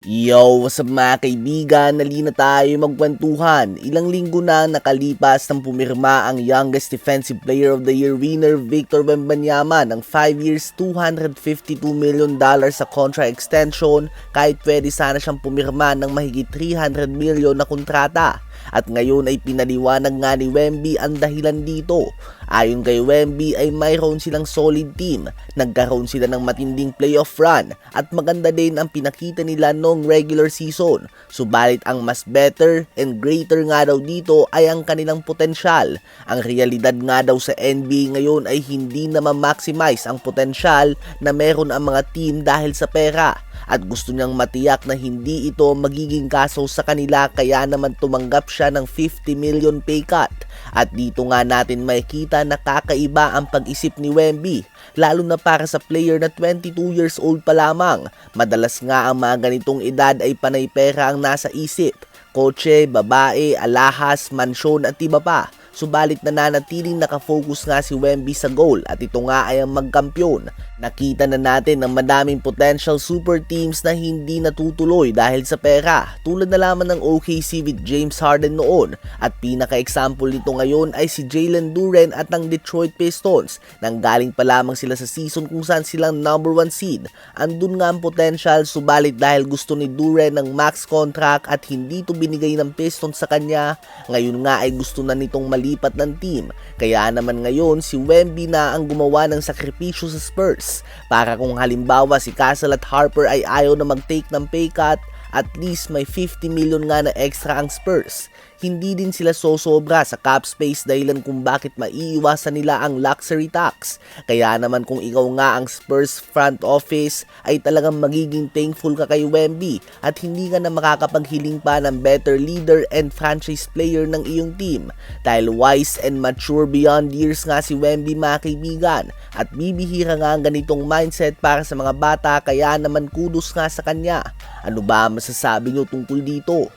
Yo, what's up mga kaibigan? Nali na tayo magkwentuhan. Ilang linggo na nakalipas nang pumirma ang youngest defensive player of the year winner Victor Wembanyama ng 5 years $252 million sa contract extension kahit pwede sana siyang pumirma ng mahigit 300 million na kontrata. At ngayon ay pinaliwanag nga ni Wemby ang dahilan dito. Ayon kay Wemby ay mayroon silang solid team, nagkaroon sila ng matinding playoff run at maganda din ang pinakita nila noong regular season. Subalit ang mas better and greater nga daw dito ay ang kanilang potensyal. Ang realidad nga daw sa NBA ngayon ay hindi na ma-maximize ang potensyal na meron ang mga team dahil sa pera. At gusto niyang matiyak na hindi ito magiging kaso sa kanila kaya naman tumanggap siya ng 50 million pay cut. At dito nga natin makikita na kakaiba ang pag-isip ni Wemby, lalo na para sa player na 22 years old pa lamang. Madalas nga ang mga ganitong edad ay panay pera ang nasa isip, kotse, babae, alahas, mansyon at iba pa. Subalit nananatiling nakafocus nga si Wemby sa goal at ito nga ay ang magkampiyon. Nakita na natin ang madaming potential super teams na hindi natutuloy dahil sa pera, tulad na lamang ng OKC with James Harden noon, at pinaka-example nito ngayon ay si Jalen Duren at ng Detroit Pistons. Nanggaling pa lamang sila sa season kung saan silang number 1 seed. Andun nga ang potential, subalit dahil gusto ni Duren ng max contract at hindi ito binigay ng Pistons sa kanya, ngayon nga ay gusto na nitong malipat ng team. Kaya naman ngayon si Wemby na ang gumawa ng sakripisyo sa Spurs. Para kung halimbawa si Castle at Harper ay ayaw na mag-take ng pay cut, at least may 50 million nga na extra ang Spurs. Hindi din sila sosobra sa cap space dahilan kung bakit maiiwasan nila ang luxury tax. Kaya naman kung ikaw nga ang Spurs front office ay talagang magiging thankful ka kay Wemby at hindi ka na makakapaghiling pa ng better leader and franchise player ng iyong team. Dahil wise and mature beyond years nga si Wemby mga kaibigan, at bibihira nga ang ganitong mindset para sa mga bata, kaya naman kudos nga sa kanya. Ano ba masasabi nyo tungkol dito?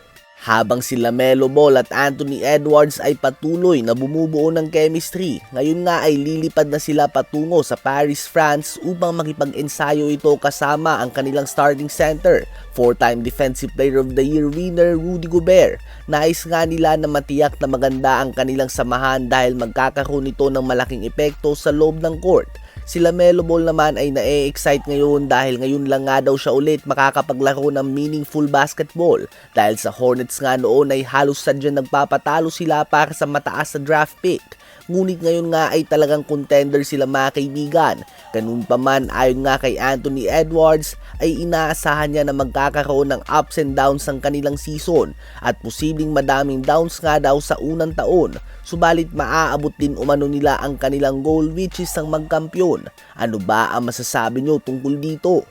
Habang si LaMelo Ball at Anthony Edwards ay patuloy na bumubuo ng chemistry, ngayon nga ay lilipad na sila patungo sa Paris, France upang makipag-ensayo ito kasama ang kanilang starting center, 4-time Defensive Player of the Year winner Rudy Gobert. Nais nga nila na matiyak na maganda ang kanilang samahan dahil magkakaroon ito ng malaking epekto sa loob ng court. Si LaMelo Ball naman ay na-excite ngayon dahil ngayon lang nga daw siya ulit makakapaglaro ng meaningful basketball dahil sa Hornets nga noon ay halos sadyang nagpapatalo sila para sa mataas na draft pick. Ngunit ngayon nga ay talagang contender sila mga kaibigan. Ganun pa man, ayon nga kay Anthony Edwards ay inaasahan niya na magkakaroon ng ups and downs ang kanilang season at posibleng madaming downs nga daw sa unang taon. Subalit maaabot din umano nila ang kanilang goal, which is ang magkampiyon. Ano ba ang masasabi nyo tungkol dito?